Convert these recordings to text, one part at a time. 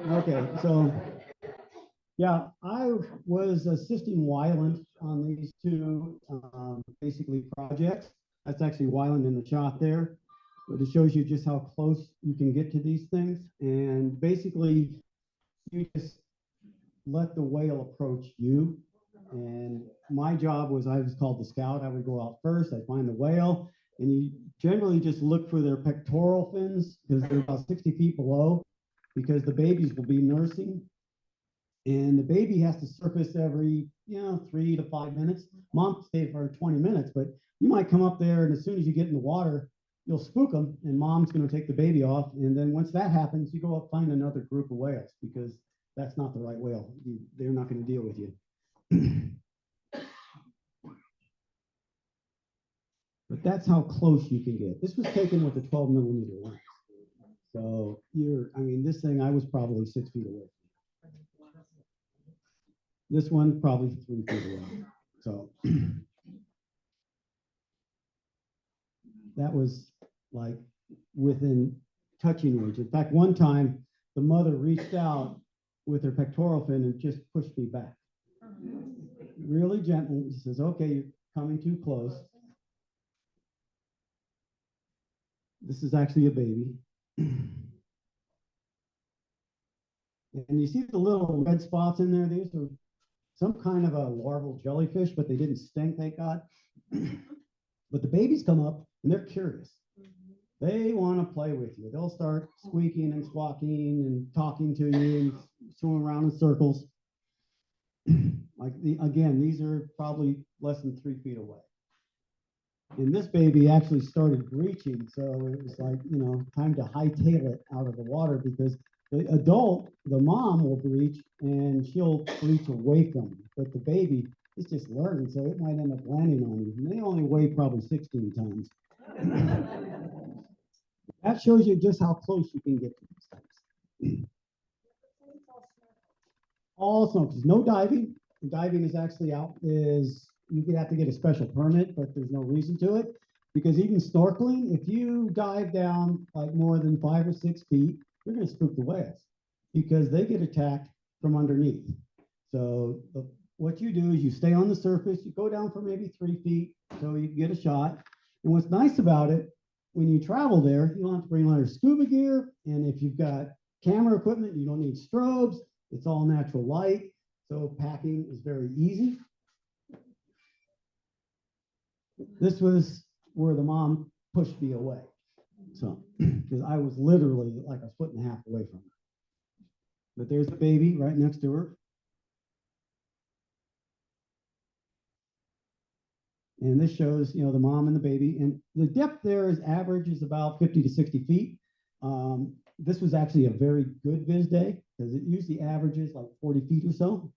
Okay, so yeah, I was assisting Wyland on these two basically projects. That's actually Wyland in the shot there, but it shows you just how close you can get to these things. And basically, you just let the whale approach you. And my job was, I was called the scout. I would go out first, I'd find the whale, and you generally just look for their pectoral fins because they're about 60 feet below, because the babies will be nursing. And the baby has to surface every, 3 to 5 minutes. Mom stayed for 20 minutes, but you might come up there, and as soon as you get in the water, you'll spook them, and mom's going to take the baby off. And then once that happens, you go up find another group of whales, because that's not the right whale. They're not going to deal with you. But that's how close you can get. This was taken with a 12 millimeter lens. So this thing, I was probably 6 feet away. This one probably 3 feet away. So that was like within touching range. In fact, one time the mother reached out with her pectoral fin and just pushed me back. Really gently. She says, okay, you're coming too close. This is actually a baby. And you see the little red spots in there? These are some kind of a larval jellyfish, but they didn't stink, thank God. But the babies come up and they're curious. They want to play with you. They'll start squeaking and squawking and talking to you and swimming around in circles. Again, these are probably less than 3 feet away. And this baby actually started breaching, so it was like, time to hightail it out of the water, because the adult, the mom, will breach and she'll breach away from you. But the baby is just learning, so it might end up landing on you. And they only weigh probably 16 tons. That shows you just how close you can get to these things. All snorkels, no diving. Diving is actually you could have to get a special permit, but there's no reason to it, because even snorkeling, if you dive down like more than 5 or 6 feet, you're going to spook the whales because they get attacked from underneath. So what you do is you stay on the surface, you go down for maybe 3 feet so you can get a shot. And what's nice about it, when you travel there, you don't have to bring a lot of scuba gear. And if you've got camera equipment, you don't need strobes. It's all natural light. So packing is very easy. This was where the mom pushed me away. So, because I was literally like a 1.5 feet away from her. But there's the baby right next to her. And this shows, the mom and the baby. And the depth there is average is about 50 to 60 feet. This was actually a very good viz day, because it usually averages like 40 feet or so.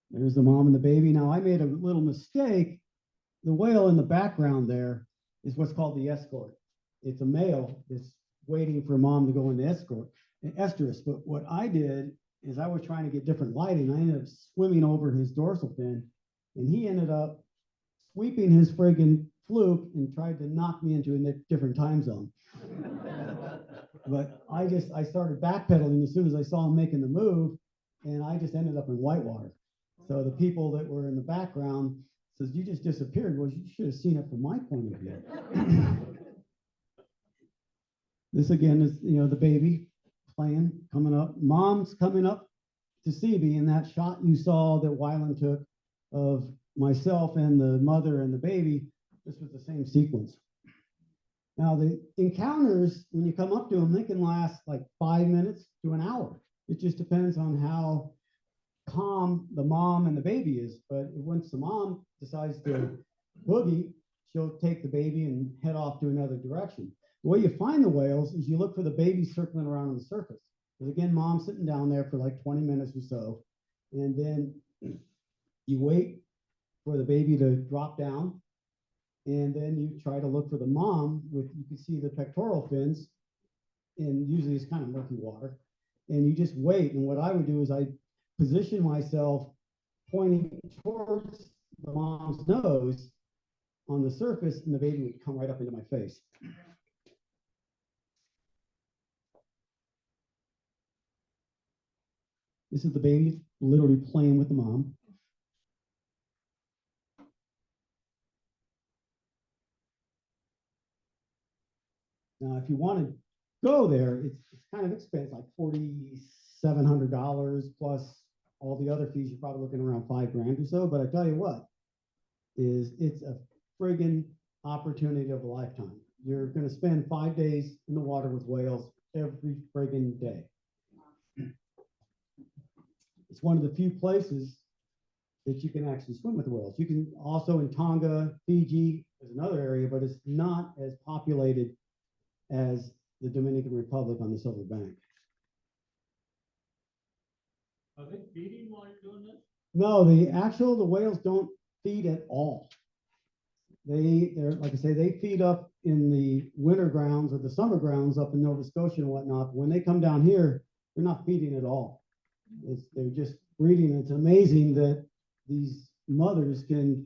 There's the mom and the baby. Now, I made a little mistake. The whale in the background there is what's called the escort. It's a male that's waiting for mom to go in the estrus. But what I did is I was trying to get different lighting. I ended up swimming over his dorsal fin, and he ended up sweeping his friggin' fluke and tried to knock me into a different time zone. But I started backpedaling as soon as I saw him making the move, and I just ended up in whitewater. So the people that were in the background says, you just disappeared. Well, you should have seen it from my point of view. This again is, the baby playing, coming up. Mom's coming up to see me in that shot you saw that Wyland took of myself and the mother and the baby. This was the same sequence. Now, the encounters, when you come up to them, they can last like 5 minutes to an hour. It just depends on how calm the mom and the baby is. But once the mom decides to boogie, she'll take the baby and head off to another direction. The way you find the whales is you look for the baby circling around on the surface. Because again, mom's sitting down there for like 20 minutes or so. And then you wait for the baby to drop down. And then you try to look for the mom you can see the pectoral fins, and usually it's kind of murky water. And you just wait. And what I would do is I position myself pointing towards the mom's nose on the surface, and the baby would come right up into my face. This is the baby literally playing with the mom. Now, if you want to go there, it's kind of expensive, like $4,700 plus all the other fees. You're probably looking around $5,000 or so. But I tell you what, it's a friggin' opportunity of a lifetime. You're going to spend 5 days in the water with whales every friggin' day. It's one of the few places that you can actually swim with the whales. You can also in Tonga, Fiji, there's another area, but it's not as populated as the Dominican Republic on the Silver Bank. Are they feeding while you're doing this? No, the whales don't feed at all. They're like I say, they feed up in the winter grounds or the summer grounds up in Nova Scotia and whatnot. When they come down here, they're not feeding at all. They're just breeding. It's amazing that these mothers can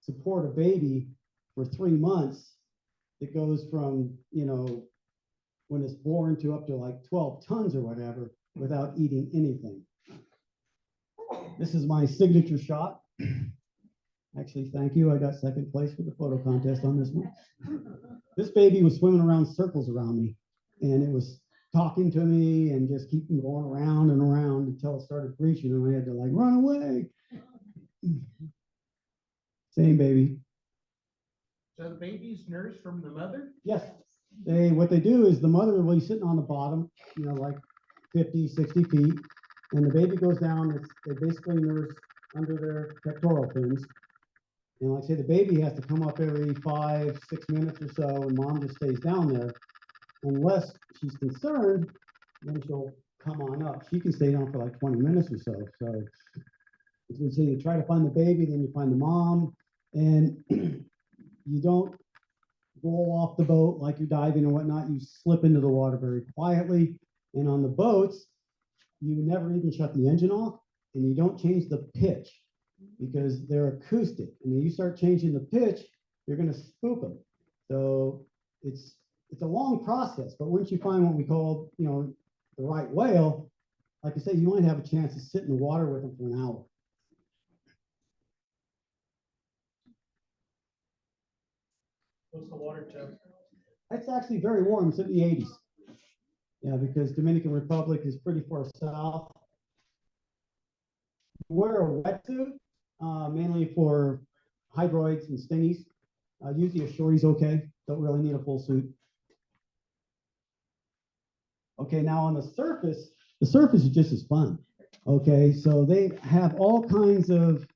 support a baby for 3 months that goes from, when it's born to up to like 12 tons or whatever without eating anything. This is my signature shot. Actually, thank you. I got second place for the photo contest on this one. This baby was swimming around circles around me, and it was talking to me and just keeping going around and around until it started breaching, and I had to like run away. Same baby. So the baby's nursed from the mother? Yes. What they do is the mother will be sitting on the bottom, like 50, 60 feet, and the baby goes down. They basically nurse under their pectoral fins. And like I say, the baby has to come up every 5, 6 minutes or so, and mom just stays down there. Unless she's concerned, then she'll come on up. She can stay down for like 20 minutes or so. So you try to find the baby, then you find the mom, and you don't roll off the boat like you're diving or whatnot. You slip into the water very quietly. And on the boats, you never even shut the engine off, and you don't change the pitch because they're acoustic. And when you start changing the pitch, you're going to spook them. So it's a long process, but once you find what we call, the right whale, like I say, you might have a chance to sit in the water with them for an hour. What's the water temp? It's actually very warm. It's in the 80s. Yeah, because Dominican Republic is pretty far south. Wear a wetsuit, mainly for hydroids and stingies. Usually a shorty's okay. Don't really need a full suit. Okay, now on the surface is just as fun. Okay, so they have all kinds of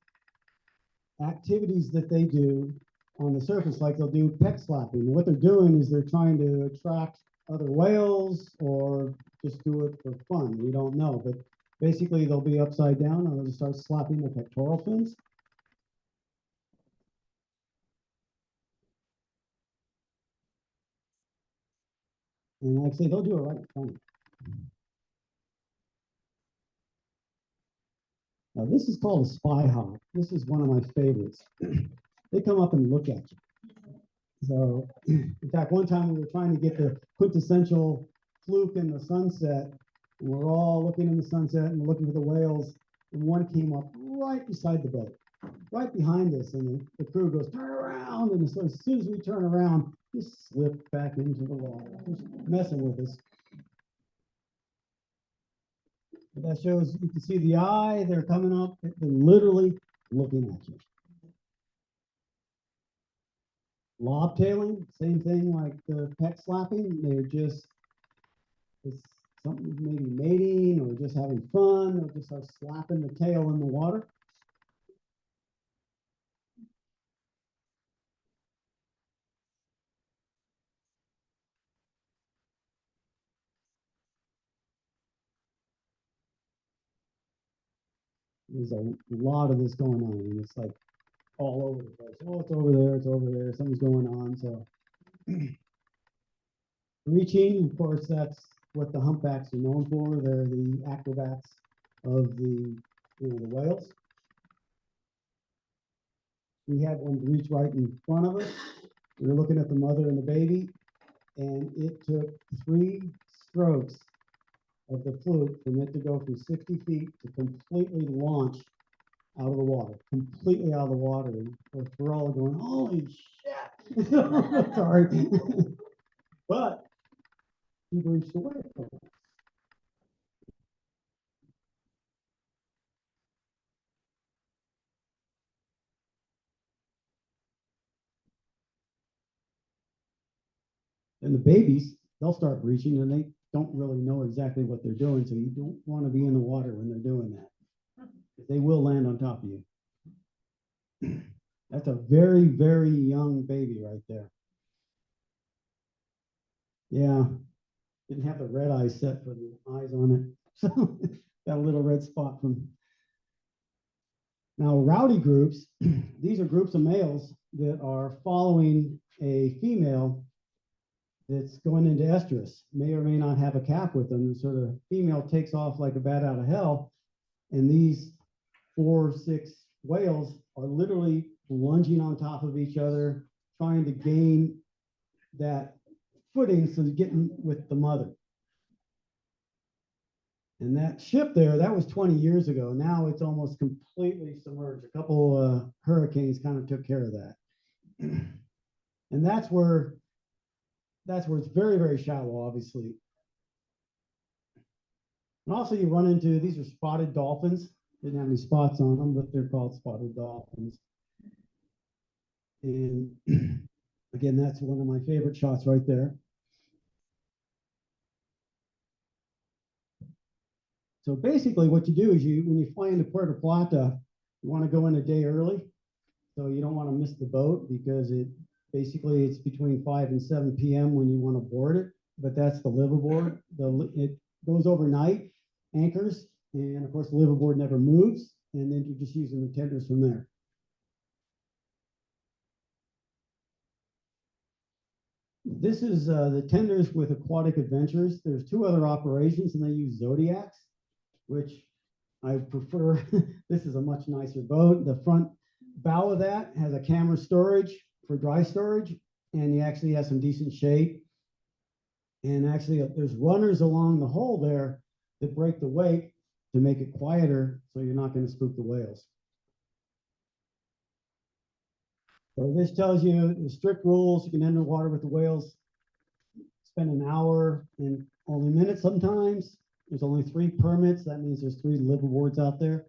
activities that they do on the surface, like they'll do peck slapping. And what they're doing is they're trying to attract other whales or just do it for fun. We don't know, but basically they'll be upside down and they'll just start slapping the pectoral fins. And like I say, they'll do it right in front of you. Now this is called a spy hawk. This is one of my favorites. They come up and look at you. So, in fact, one time we were trying to get the quintessential fluke in the sunset, and we're all looking in the sunset and looking for the whales, and one came up right beside the boat, right behind us, and the crew goes, turn around, and so as soon as we turn around, just slipped back into the water, just messing with us. But that shows, you can see the eye, they're coming up, they're literally looking at you. Lobtailing, same thing like the peck slapping. They're just, it's something maybe mating or just having fun. They'll just start slapping the tail in the water. There's a lot of this going on, and it's like all over the place. Oh, it's over there, something's going on. So reaching, of course, that's what the humpbacks are known for. They're the acrobats of the whales. We had one reach right in front of us. We were looking at the mother and the baby, and it took 3 strokes of the fluke from it to go from 60 feet to completely launch out of the water, completely out of the water. And of course, we're all going, holy shit. Sorry. But he breached away from it. And the babies, they'll start breaching and they don't really know exactly what they're doing. So you don't want to be in the water when they're doing that. They will land on top of you. That's a very, very young baby right there. Yeah, didn't have the red eye set for the eyes on it. So got a little red spot from. Now, rowdy groups, these are groups of males that are following a female that's going into estrus, may or may not have a cap with them. So the female takes off like a bat out of hell. And these 4 or 6 whales are literally lunging on top of each other, trying to gain that footing so they're getting with the mother. And that ship there, that was 20 years ago. Now it's almost completely submerged. A couple hurricanes kind of took care of that. And that's where it's very, very shallow, obviously. And also you run into, these are spotted dolphins. Didn't have any spots on them, but they're called spotted dolphins. And again, that's one of my favorite shots right there. So basically what you do is when you fly into Puerto Plata, you want to go in a day early. So you don't want to miss the boat because it's between 5 and 7 p.m. when you want to board it, but that's the liveaboard. It goes overnight, anchors, and of course the liveaboard never moves, and then you're just using the tenders from there. This is the tenders with Aquatic Adventures. There's 2 other operations, and they use Zodiacs, which I prefer. This is a much nicer boat. The front bow of that has a camera storage for dry storage, and you actually have some decent shade. And actually, there's runners along the hull there that break the wake to make it quieter, so you're not going to spook the whales. So this tells you the strict rules. You can enter water with the whales, spend an hour and only minutes sometimes. There's only 3 permits. That means there's 3 liveaboards out there.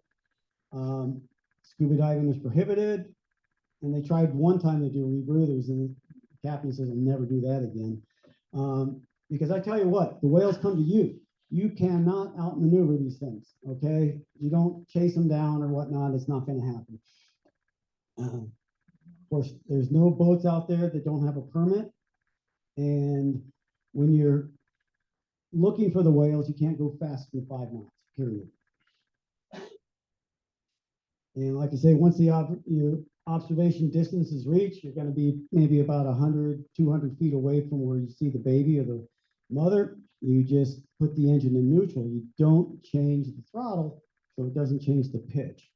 Scuba diving is prohibited. And they tried one time to do rebreathers, and the captain says, I'll never do that again. Because I tell you what, the whales come to you. You cannot outmaneuver these things, okay? You don't chase them down or whatnot. It's not going to happen. Of course, there's no boats out there that don't have a permit. And when you're looking for the whales, you can't go faster than 5 knots, period. And like I say, once your observation distance is reached, you're going to be maybe about 100, 200 feet away from where you see the baby or the mother. You just put the engine in neutral. You don't change the throttle, so it doesn't change the pitch.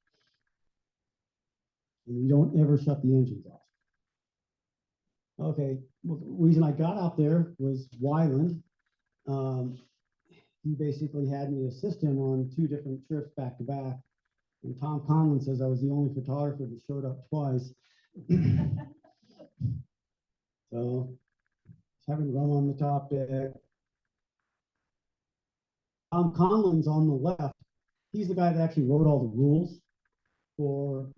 And you don't ever shut the engines off. Okay, well, the reason I got out there was Wyland. He basically had me assist him on 2 different trips back to back. And Tom Conlon says I was the only photographer that showed up twice. So having rum on the top deck. Tom Conlon's on the left. He's the guy that actually wrote all the rules for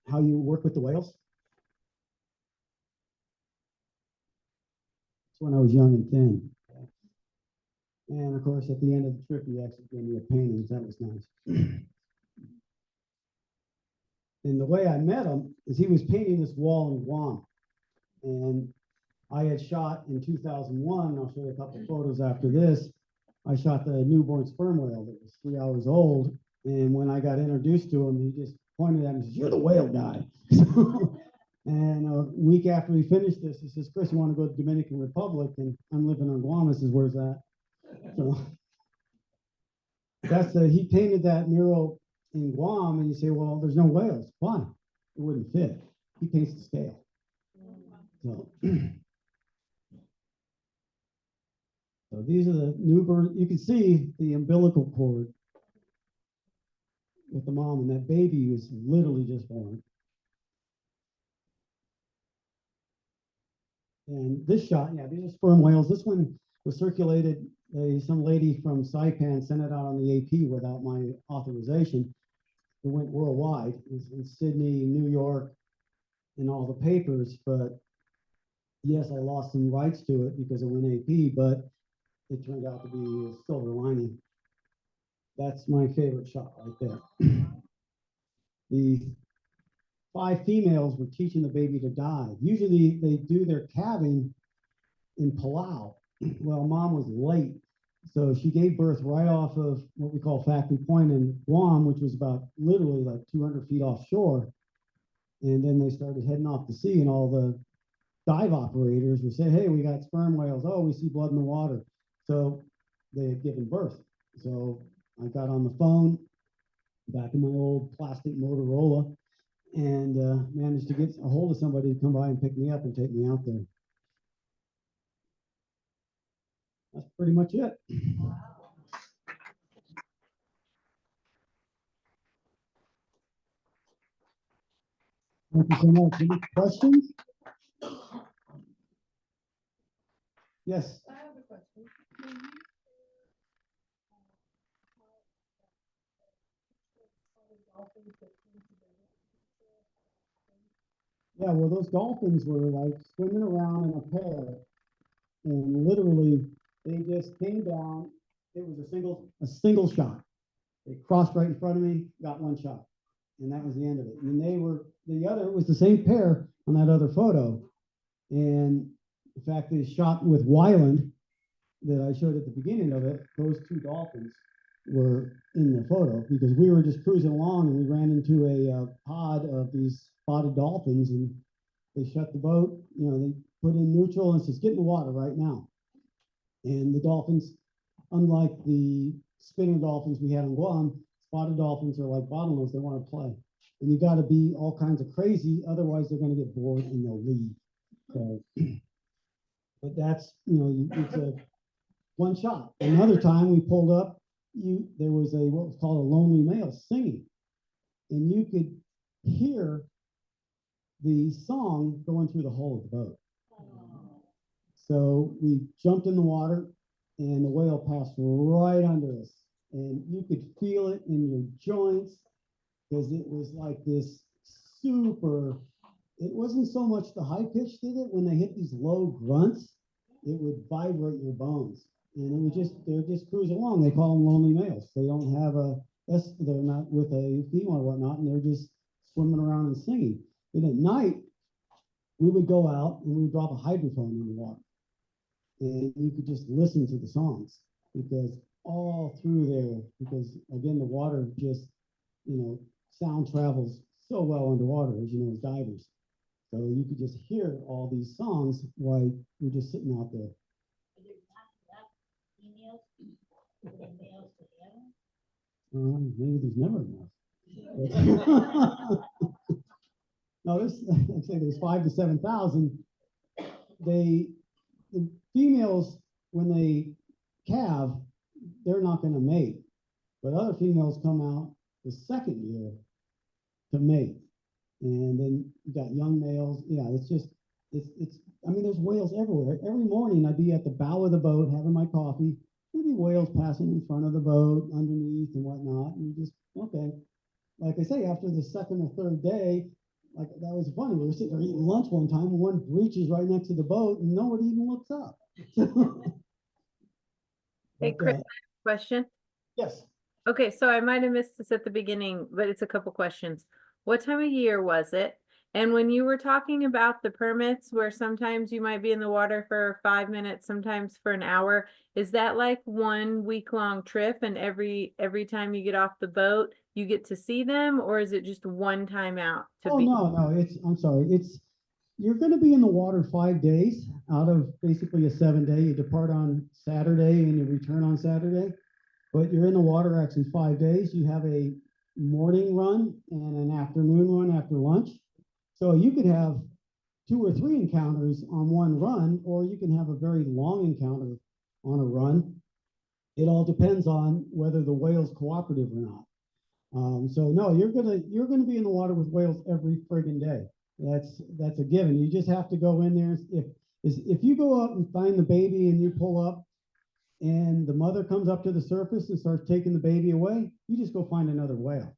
how you work with the whales. That's when I was young and thin. And of course, at the end of the trip, he actually gave me a painting. That was nice. And the way I met him is he was painting this wall in Guam. And I had shot in 2001, I'll show you a couple of photos after this. I shot the newborn sperm whale that was 3 hours old. And when I got introduced to him, he just pointed at me and says, "You're the whale guy." And a week after we finished this, he says, "Chris, you want to go to Dominican Republic?" And I'm living on Guam. I says, "Where's that?" So he painted that mural in Guam, and you say, well, there's no whales. Why? It wouldn't fit. He paints the scale. So So these are the new bird. You can see the umbilical cord with the mom, and that baby was literally just born. And this shot, yeah, these are sperm whales. This one was circulated. Some lady from Saipan sent it out on the AP without my authorization. It went worldwide. It was in Sydney, New York, in all the papers. But yes, I lost some rights to it because it went AP, but it turned out to be a silver lining. That's my favorite shot right there. The 5 females were teaching the baby to dive. Usually they do their calving in Palau. Well, mom was late, so she gave birth right off of what we call Factory Point in Guam, which was about literally like 200 feet offshore. And then they started heading off to sea, and all the dive operators were saying, hey, we got sperm whales. Oh, we see blood in the water. So they had given birth. So I got on the phone back in my old plastic Motorola and managed to get a hold of somebody to come by and pick me up and take me out there. That's pretty much it. Thank you so much. Any questions? Yes. I have a question. Yeah, well, those dolphins were like swimming around in a pair, and literally they just came down. It was a single shot. They crossed right in front of me, got one shot, and that was the end of it. And it was the same pair on that other photo. And in fact, they shot with Wyland that I showed at the beginning of it. Those 2 dolphins were in the photo because we were just cruising along and we ran into a pod of these spotted dolphins, and they shut the boat. They put in neutral and says, get in the water right now. And the dolphins, unlike the spinning dolphins we had in Guam, spotted dolphins are like bottlenose. They want to play. And you got to be all kinds of crazy. Otherwise, they're going to get bored and they'll leave. So, but that's, it's a one shot. Another time we pulled up, there was what was called a lonely male singing. And you could hear the song going through the hull of the boat. So we jumped in the water and the whale passed right under us. And you could feel it in your joints because it was like this it wasn't so much the high pitch did it. When they hit these low grunts, it would vibrate your bones. And they're just cruising along. They call them lonely males. They don't have they're not with a female or whatnot, and they're just swimming around and singing. And at night, we would go out and we would drop a hydrophone in the water. And you could just listen to the songs because all through there, because again, the water just, sound travels so well underwater, as you know, as divers. So you could just hear all these songs while you're just sitting out there. Maybe there's never enough. No, I'd say there's 5,000 to 7,000. The females, when they calve, they're not going to mate, but other females come out the second year to mate, and then you got young males. Yeah, it's. I mean, there's whales everywhere. Every morning I'd be at the bow of the boat having my coffee. There'd be whales passing in front of the boat, underneath and whatnot, and you just okay. Like I say, after the second or third day, like that was funny. We were sitting there eating lunch one time, and one breaches right next to the boat, and nobody even looks up. Hey, Chris, question. Yes. Okay, so I might have missed this at the beginning, but it's a couple questions. What time of year was it? And when you were talking about the permits where sometimes you might be in the water for 5 minutes, sometimes for an hour, is that like 1 week-long trip and every time you get off the boat, you get to see them, or is it just one time out? No, I'm sorry. You're going to be in the water 5 days out of basically a 7-day. You depart on Saturday and you return on Saturday, but you're in the water actually 5 days. You have a morning run and an afternoon run after lunch. So you could have 2 or 3 encounters on one run, or you can have a very long encounter on a run. It all depends on whether the whale's cooperative or not. So no, you're gonna be in the water with whales every friggin' day. That's a given. You just have to go in there. If you go up and find the baby and you pull up and the mother comes up to the surface and starts taking the baby away, you just go find another whale.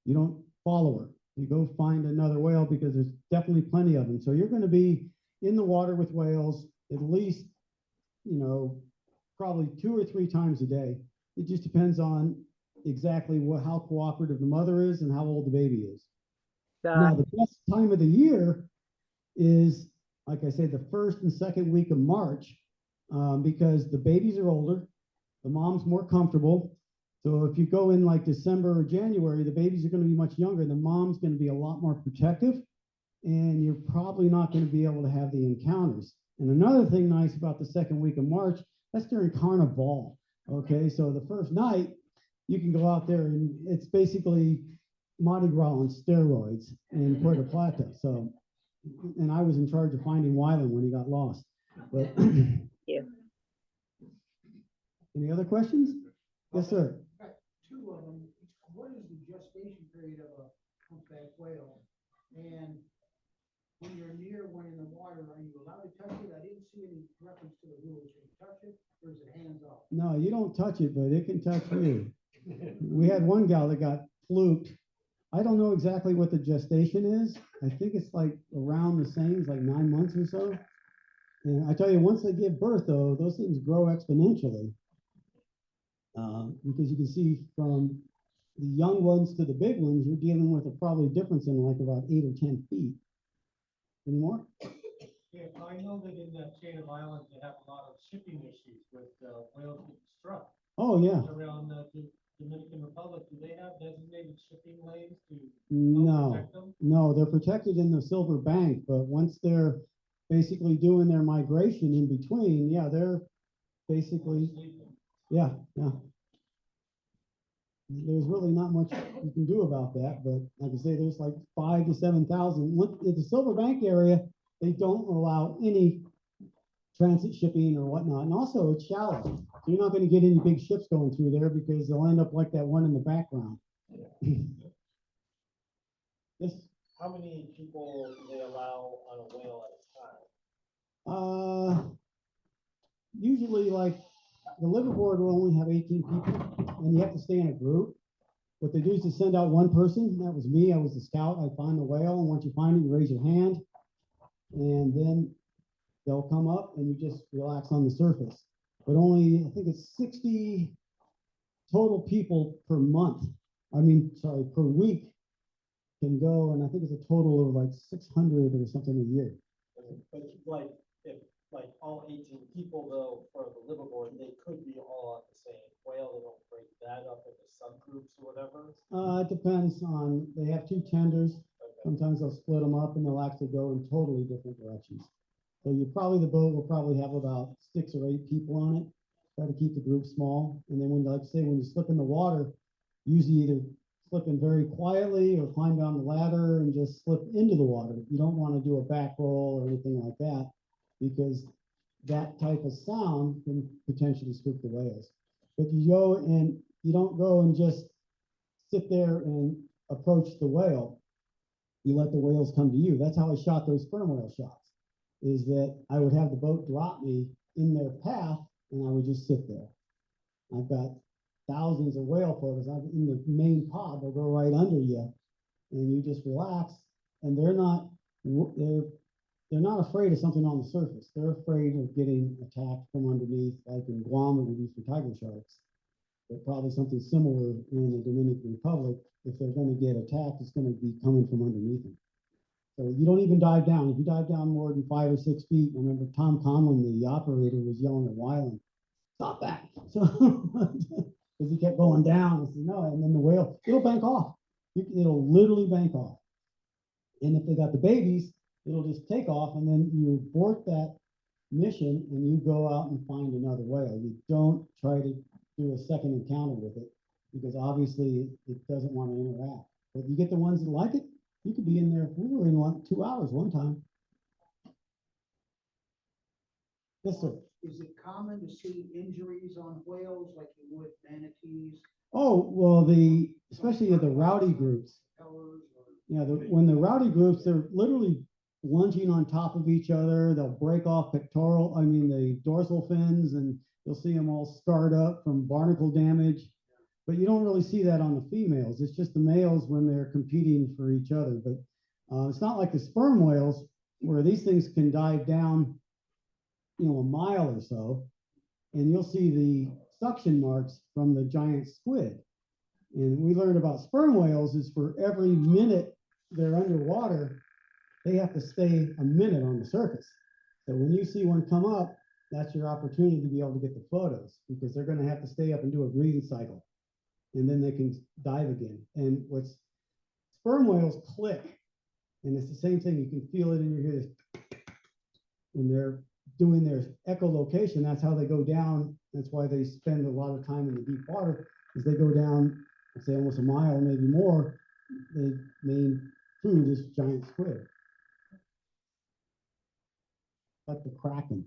You don't follow her. You go find another whale because there's definitely plenty of them. So you're going to be in the water with whales at least, probably 2 or 3 times a day. It just depends on exactly how cooperative the mother is and how old the baby is. Now, the best time of the year is, like I say, the first and second week of March, because the babies are older, the mom's more comfortable. So if you go in like December or January, the babies are going to be much younger. The mom's going to be a lot more protective, and you're probably not going to be able to have the encounters. And another thing nice about the second week of March, that's during Carnival. Okay, so the first night, you can go out there and it's basically Mardi Gras on steroids in Puerto Plata. So, and I was in charge of finding Wyland when he got lost. But Yeah. Any other questions? Yes, sir. Two of them. What is the gestation period of a humpback whale? And when you're near one in the water, are you allowed to touch it? I didn't see any reference to the rules. Can you touch it, or is it hands off? No, you don't touch it, but it can touch you. We had one gal that got fluked. I don't know exactly what the gestation is. I think it's like around the same, it's like 9 months or so. And I tell you, once they give birth, though, those things grow exponentially. Because you can see from the young ones to the big ones, you're dealing with a probably difference in like about 8 or 10 feet. Any more? Yeah, I know that in that chain of islands, they have a lot of shipping issues with whales getting struck. Oh, yeah. Around the Dominican Republic, do they have designated shipping lanes to No, protect them? no, they're protected in the Silver Bank, but once they're basically doing their migration in between, yeah, they're basically, yeah. There's really not much you can do about that, but like I say, there's like 5,000 to 7,000. In the Silver Bank area, they don't allow any transit shipping or whatnot. And also it's shallow. So you're not going to get any big ships going through there because they'll end up like that one in the background. Yes. How many people do they allow on a whale at a time? Usually like the liveaboard will only have 18 people and you have to stay in a group. What they do is to send out one person. That was me. I was the scout. I find the whale, and once you find it, you raise your hand, and then they'll come up and you just relax on the surface. But only, I think it's 60 total people per month. Per week can go, and I think it's a total of like 600 or something a year. But like, if like all 18 people though, for the liveaboard, they could be all on the same whale. They don't break that up into subgroups or whatever. It depends on, they have 2 tenders. Okay. Sometimes they'll split them up and they'll actually go in totally different directions. So the boat will probably have about 6 or 8 people on it. Try to keep the group small. And then when you slip in the water, usually either slip in very quietly or climb down the ladder and just slip into the water. You don't want to do a back roll or anything like that, because that type of sound can potentially spook the whales. But you don't go and just sit there and approach the whale. You let the whales come to you. That's how I shot those sperm whale shots, is that I would have the boat drop me in their path and I would just sit there. I've got thousands of whale photos. I'm in the main pod, they'll go right under you and you just relax, and they're not afraid of something on the surface. They're afraid of getting attacked from underneath, like in Guam it would be for tiger sharks. But probably something similar in the Dominican Republic. If they're going to get attacked, it's going to be coming from underneath them. So you don't even dive down. If you dive down more than 5 or 6 feet, I remember Tom Conlon, the operator, was yelling at Wyland, "Stop that!" So because he kept going down, I said no, and then the whale, it'll bank off. It'll literally bank off. And if they got the babies, it'll just take off, and then you abort that mission and you go out and find another whale. You don't try to do a second encounter with it, because obviously it doesn't want to interact. But you get the ones that like it, you could be in there. We were in 2 hours one time. Yes, sir. is it common to see injuries on whales like you would manatees? Oh, well, especially the rowdy groups. Propellers or- Yeah, when the rowdy groups, they're literally lunging on top of each other. They'll break off the dorsal fins, and you'll see them all scarred up from barnacle damage. But you don't really see that on the females. It's just the males when they're competing for each other. But it's not like the sperm whales where these things can dive down, a mile or so, and you'll see the suction marks from the giant squid. And we learned about sperm whales is for every minute they're underwater, they have to stay a minute on the surface. So when you see one come up, that's your opportunity to be able to get the photos, because they're going to have to stay up and do a breathing cycle, and then they can dive again. And sperm whales click, and it's the same thing. You can feel it in your ears when they're doing their echolocation. That's how they go down. That's why they spend a lot of time in the deep water, is they go down, say almost a mile, maybe more. The main food is giant squid. Like the Kraken.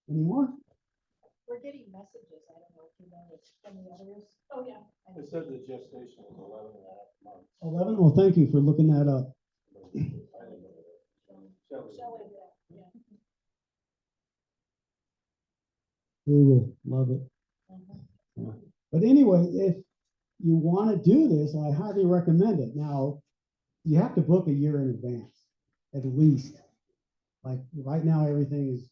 Any more? We're getting messages, I don't know if you noticed from the others. Oh, yeah. I know. It said the gestation was 11 and a half months. 11? Well, thank you for looking that up. Shelley, yeah. Google, love it. Yeah. But anyway, if you want to do this, I highly recommend it. Now, you have to book a year in advance, at least. Like right now, everything is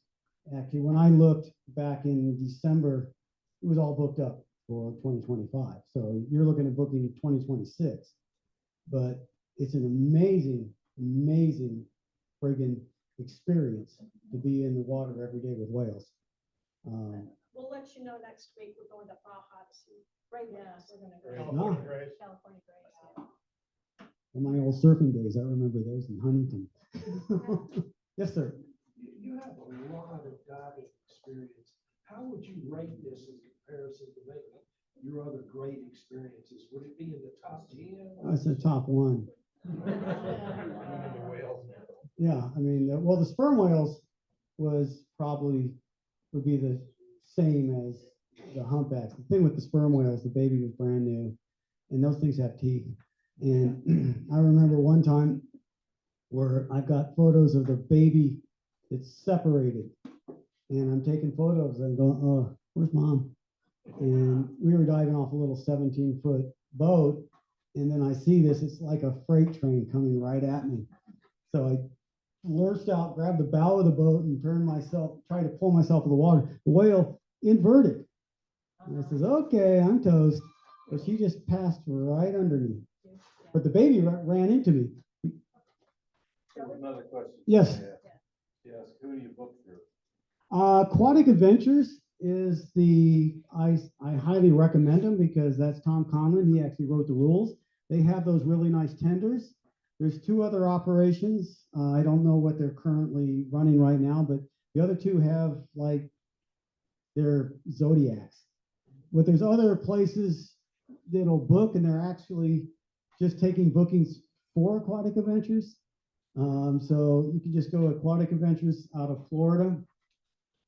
actually, when I looked back in December, it was all booked up for 2025. So you're looking at booking 2026. But it's an amazing, amazing friggin' experience to be in the water every day with whales. We'll let you know next week. We're going to Baja to see. Right, yeah, we're gonna go. California Grace. California Grace, yeah. In my old surfing days, I remember those in Huntington. Yes, sir. You have a lot of diving experience. How would you rate this in comparison to maybe your other great experiences? Would it be in the top 10? That's the top one. Yeah, I mean, the sperm whales would be the same as the humpbacks. The thing with the sperm whales, the baby was brand new, and those things have teeth. And I remember one time where I got photos of the baby that's separated, and I'm taking photos and going, oh, where's mom? And we were diving off a little 17-foot boat, and then I see this, it's like a freight train coming right at me. So I lurched out, grabbed the bow of the boat, and tried to pull myself in the water. The whale inverted. And I says, okay, I'm toast. But she just passed right under me. But the baby ran into me. Another question. Yes. Yes, who do you book through? Aquatic Adventures is I highly recommend them, because that's Tom Conlon. He actually wrote the rules. They have those really nice tenders. There's two other operations. I don't know what they're currently running right now, but the other two have like their Zodiacs. But there's other places that'll book, and they're actually just taking bookings for Aquatic Adventures. So you can just go Aquatic Adventures out of Florida.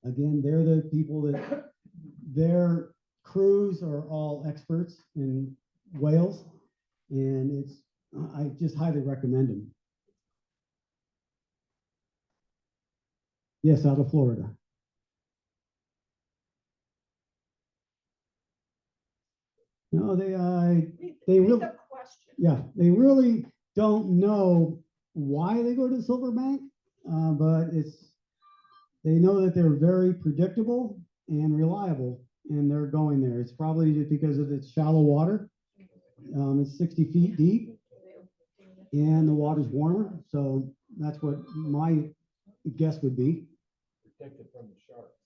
Again, they're the people that their crews are all experts in whales, and I just highly recommend them. Yes, out of Florida. No, they really, yeah, they really don't know why they go to Silverbank, but they know that they're very predictable and reliable, and they're going there. It's probably just because of its shallow water. It's 60 feet deep, and the water's warmer, so that's what my guess would be. Protected from the sharks.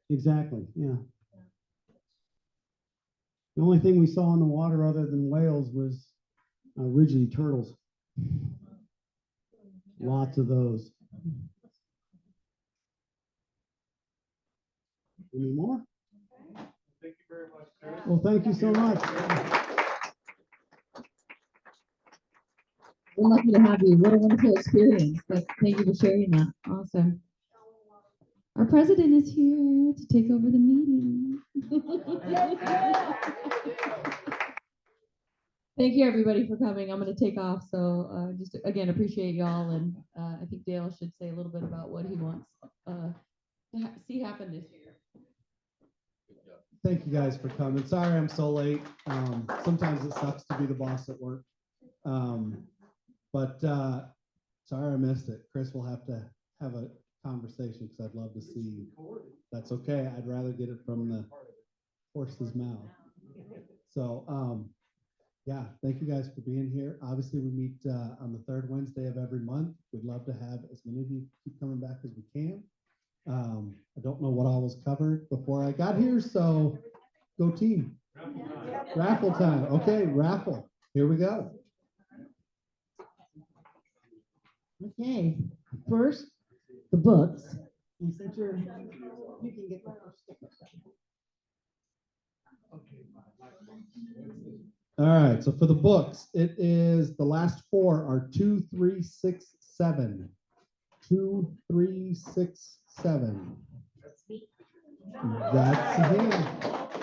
Exactly, yeah. The only thing we saw in the water other than whales was ridgely turtles. Lots of those. Any more? Thank you very much, Chris. Well, thank you so much. We're lucky to have you. What a wonderful experience. Thank you for sharing that. Awesome. Our president is here to take over the meeting. Thank you, everybody, for coming. I'm going to take off. So just again, appreciate y'all. And I think Dale should say a little bit about what he wants to see happen this year. Thank you guys for coming. Sorry I'm so late. Sometimes it sucks to be the boss at work. But sorry I missed it. Chris will have to have a conversation because I'd love to see you. That's okay. I'd rather get it from the horse's mouth. So yeah, thank you guys for being here. Obviously, we meet on the third Wednesday of every month. We'd love to have as many of you keep coming back as we can. I don't know what all was covered before I got here, so go team. Raffle time. Okay, raffle. Here we go. Okay, first, the books. And since you can get the first sticker. All right, so for the books, it is the last four are 2, 3, 6, 7. 2, 3, 6, 7. That's him.